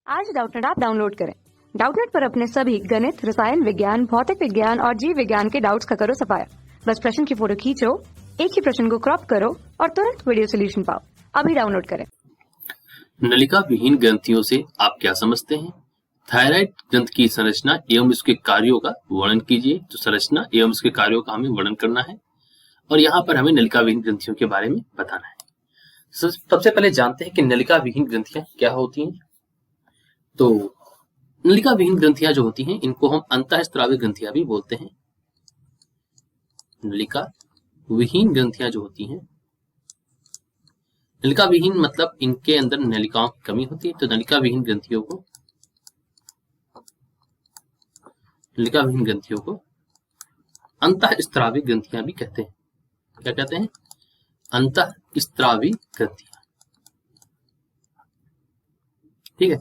आज Doubtnut app download करें। Doubtnut पर अपने सभी गणित, रसायन विज्ञान, भौतिक विज्ञान और जीव विज्ञान के डाउट्स का करो सफाया। बस प्रश्न की फोटो खींचो, एक ही प्रश्न को क्रॉप करो और तुरंत वीडियो सोल्यूशन पाओ। अभी डाउनलोड करें। नलिका विहीन ग्रंथियों से आप क्या समझते हैं? थायराइड ग्रंथि की संरचना एवं इसके कार्यों का वर्णन कीजिए। तो संरचना एवं इसके कार्यों का हमें वर्णन करना है और यहाँ पर हमें नलिका विहीन ग्रंथियों के बारे में बताना है। सबसे पहले जानते हैं कि नलिका विहीन ग्रंथियां क्या होती हैं। तो नलिका विहीन ग्रंथियां जो होती हैं इनको हम अंतःस्रावी ग्रंथियां भी बोलते हैं। नलिका विहीन ग्रंथियां जो होती हैं, नलिका विहीन मतलब इनके अंदर नलिकाओं की कमी होती है। तो नलिका विहीन ग्रंथियों को अंतःस्रावी ग्रंथियां भी कहते हैं। क्या कहते हैं? अंतःस्रावी ग्रंथियां। ठीक है।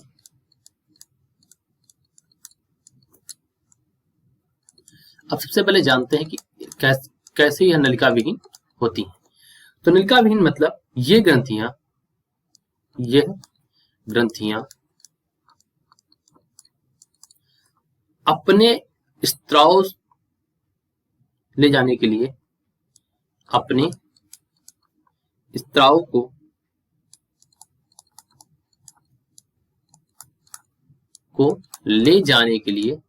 अब सबसे पहले जानते हैं कि कैसे यह नलिका विहीन होती है। तो नलिका विहीन मतलब ये ग्रंथियां अपने स्त्राव ले जाने के लिए, अपने स्त्राव को ले जाने के लिए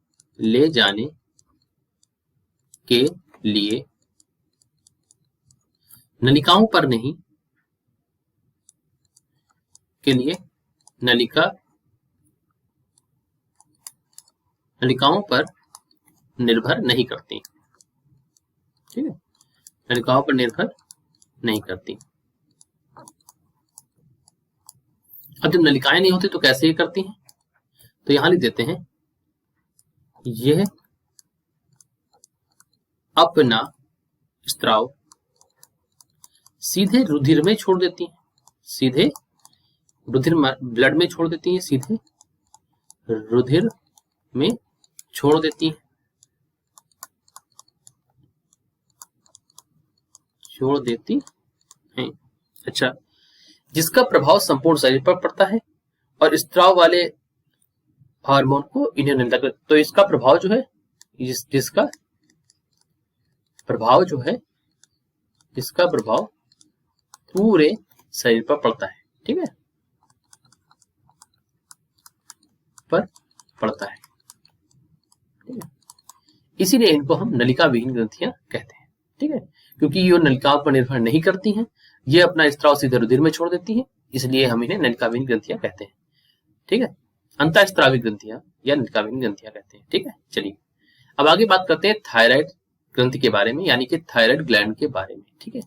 नलिकाओं पर नहीं के लिए नलिकाओं पर निर्भर नहीं करती। ठीक है, नलिकाओं पर निर्भर नहीं करती। अब जब नलिकाएं नहीं होती तो कैसे ये करती हैं? तो यहां लिख देते हैं, यह अपना स्त्राव सीधे रुधिर में छोड़ देती हैं, सीधे रुधिर ब्लड में छोड़ देती हैं, सीधे रुधिर में छोड़ देती हैं। अच्छा, जिसका प्रभाव संपूर्ण शरीर पर पड़ता है और स्त्राव वाले हार्मोन को इन्हें नहीं लगता। तो इसका प्रभाव जो है, इसका प्रभाव पूरे शरीर पर पड़ता है। ठीक है, पड़ता है। ठीक है, इसीलिए इनको हम नलिका विहीन ग्रंथियां कहते हैं। ठीक है, क्योंकि ये नलिकाओं पर निर्भर नहीं करती हैं, ये अपना स्त्राव सीधे रुधिर में छोड़ देती हैं, इसलिए हम इन्हें नलिका विहीन ग्रंथियां कहते हैं। ठीक है, अंतःस्रावी ग्रंथियां या नलिका विहीन ग्रंथियां कहते हैं। ठीक है, चलिए अब आगे बात करते हैं थायराइड ग्रंथि के बारे में, यानी कि थायराइड ग्लैंड के बारे में। ठीक है,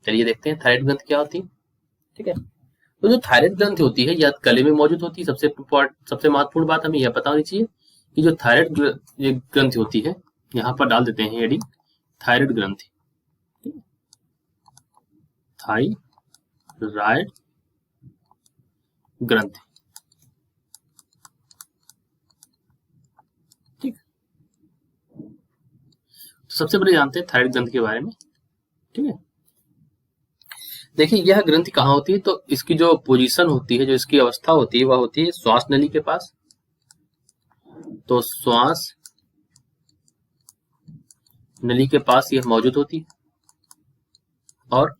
चलिए देखते हैं थायराइड ग्रंथि क्या होती है। ठीक है, तो जो थायराइड ग्रंथि होती है या गले में मौजूद होती है। सबसे महत्वपूर्ण बात हमें यह पता होनी चाहिए कि जो थायराइड ग्रंथि होती है, यहाँ पर डाल देते हैं हेडिंग थायराइड ग्रंथि। थायराइड ग्रंथि। ठीक, तो सबसे पहले जानते हैं थायराइड ग्रंथि के बारे में। ठीक है, देखिए यह ग्रंथि कहाँ होती है? तो इसकी जो पोजीशन होती है, जो इसकी अवस्था होती है, वह होती है श्वास नली के पास। तो श्वास नली के पास यह मौजूद होती है और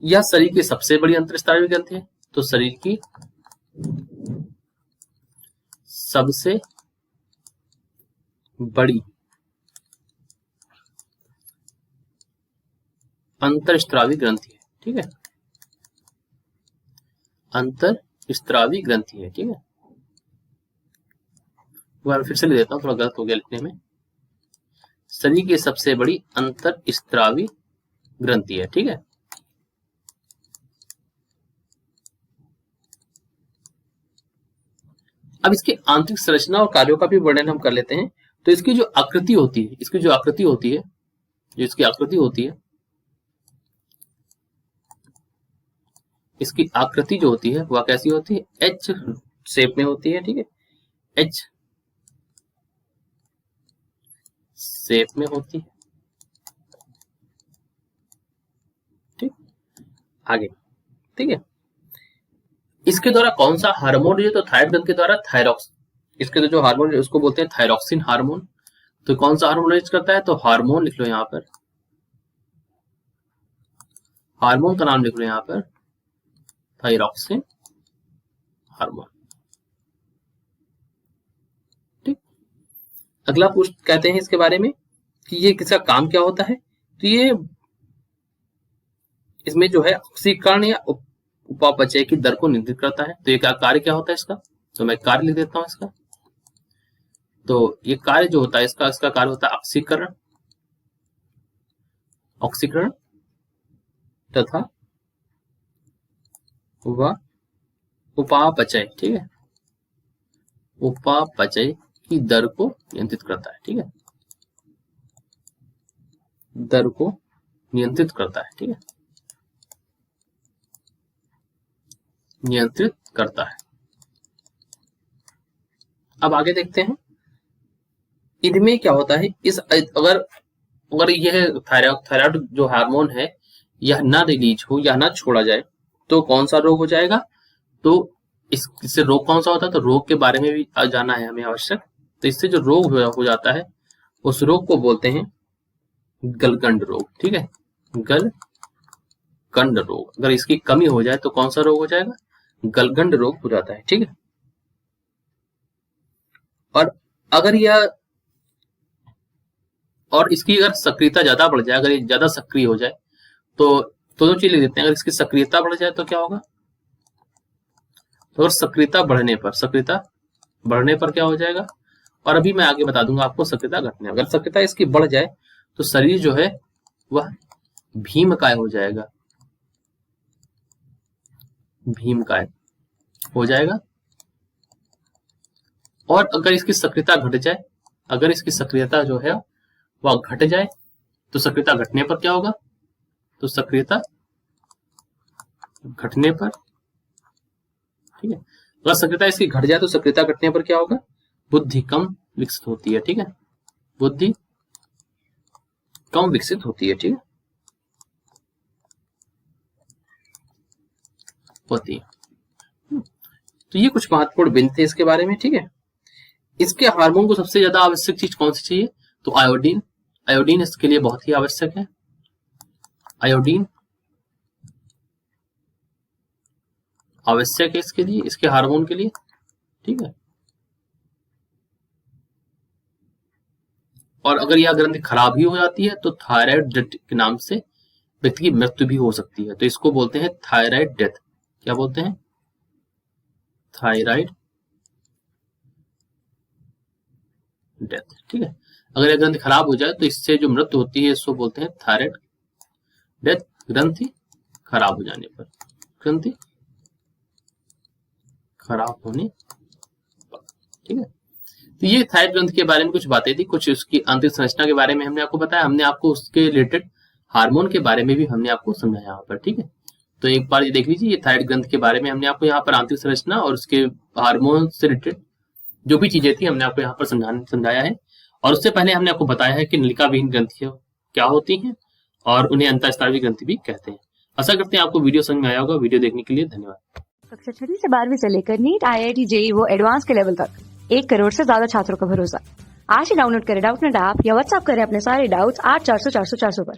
यह शरीर की सबसे बड़ी अंतःस्रावी ग्रंथि है। तो शरीर की सबसे बड़ी अंतःस्रावी ग्रंथि है। ठीक है, अंतःस्रावी ग्रंथि है। ठीक है, फिर से ले देता हूं, थोड़ा गलत हो गया लिखने में। शरीर की सबसे बड़ी अंतःस्रावी ग्रंथि है। ठीक है, अब इसके आंतरिक संरचना और कार्यों का भी वर्णन हम कर लेते हैं। तो इसकी जो आकृति होती है, इसकी आकृति जो होती है वह कैसी होती है? एच शेप में होती है। ठीक है, एच शेप में होती है। ठीक, आगे। ठीक है, इसके द्वारा कौन सा हार्मोन रिलीज, तो थायराइड ग्रंथि के द्वारा थायरॉक्स, इसके जो हार्मोन उसको बोलते हैं थायरॉक्सिन हार्मोन। तो कौन सा हार्मोन रिलीज करता है, तो हार्मोन लिख लो यहां पर, हार्मोन का नाम लिख लो यहां पर, थायरॉक्सिन हार्मोन। ठीक, अगला पूछ कहते हैं इसके बारे में कि ये किसका काम क्या होता है। तो ये इसमें जो है ऑक्सीकरण या उपापचय की दर को नियंत्रित करता है। तो ये क्या कार्य क्या होता है इसका, तो मैं कार्य लिख देता हूं इसका। तो ये कार्य जो होता है इसका कार्य होता है ऑक्सीकरण, ऑक्सीकरण तथा उपापचय। ठीक है, उपापचय की दर को नियंत्रित करता है। ठीक है, दर को नियंत्रित करता है। ठीक है, नियंत्रित करता है। अब आगे देखते हैं इनमें क्या होता है। इस अगर यह थायराइड जो हार्मोन है यह ना रिलीज हो या ना छोड़ा जाए तो कौन सा रोग हो जाएगा। तो इससे रोग कौन सा होता है, तो रोग के बारे में भी जाना है हमें आवश्यक। तो इससे जो रोग हो जाता है उस रोग को बोलते हैं गलगंड रोग। ठीक है, गलगंड रोग। अगर इसकी कमी हो जाए तो कौन सा रोग हो जाएगा, गलगंड रोग हो जाता है। ठीक है, और अगर यह और इसकी अगर सक्रियता ज्यादा बढ़ जाए, अगर ये ज्यादा सक्रिय हो जाए तो दोनों चीज लिख देते हैं। अगर इसकी सक्रियता बढ़ जाए तो क्या होगा, तो अगर सक्रियता बढ़ने पर क्या हो जाएगा, और अभी मैं आगे बता दूंगा आपको सक्रियता घटने। अगर सक्रियता इसकी बढ़ जाए तो शरीर जो है वह भीमकाय हो जाएगा, भीमकाय हो जाएगा। और अगर इसकी सक्रियता घट जाए, अगर इसकी सक्रियता जो है वह घट जाए तो सक्रियता घटने पर क्या होगा, तो सक्रियता घटने पर, ठीक है, अगर सक्रियता इसकी घट जाए तो सक्रियता घटने पर क्या होगा, बुद्धि कम विकसित होती है। ठीक है, बुद्धि कम विकसित होती है। ठीक है, होती है। तो ये कुछ महत्वपूर्ण बिंदु थे इसके बारे में। ठीक है, इसके हार्मोन को सबसे ज्यादा आवश्यक चीज कौन सी चाहिए, तो आयोडीन। आयोडीन इसके लिए बहुत ही आवश्यक है। आयोडीन आवश्यक है इसके लिए, इसके हार्मोन के लिए। ठीक है, और अगर यह ग्रंथि खराब ही हो जाती है तो थायराइड डेथ के नाम से व्यक्ति की मृत्यु भी हो सकती है। तो इसको बोलते हैं थायराइड डेथ। क्या बोलते हैं, थायराइड डेथ। ठीक है, अगर यह ग्रंथि खराब हो जाए तो इससे जो मृत्यु होती है इसको बोलते हैं थायराइड डेथ, ग्रंथि खराब हो जाने पर, ग्रंथि खराब होने पर। ठीक है, तो ये थायराइड ग्रंथि के बारे में कुछ बातें थी, कुछ उसकी आंतरिक संरचना के बारे में हमने आपको बताया, हमने आपको उसके रिलेटेड हार्मोन के बारे में भी हमने आपको समझाया यहाँ पर। ठीक है, तो एक बार ये देख लीजिए, ये थायराइड ग्रंथि के बारे में हमने आपको यहाँ पर आंतरिक संरचना और उसके हार्मोन से रिलेटेड जो भी चीजें थी हमने आपको यहाँ पर समझाया है। और उससे पहले हमने आपको बताया है कि नलिका विहीन ग्रंथियां क्या होती हैं और उन्हें अंतःस्रावी ग्रंथि भी कहते हैं। आशा करते हैं आपको वीडियो समझ में आया होगा। वीडियो देखने के लिए धन्यवाद। कक्षा 6 से 12वीं से लेकर नीट, IIT, JEE वो एडवांस के लेवल तक 1 करोड़ से ज्यादा छात्रों का भरोसा। आज ही डाउनलोड करें डाउटनेट ऐप या व्हाट्सएप करें अपने सारे डाउट्स 8400 400 400 पर।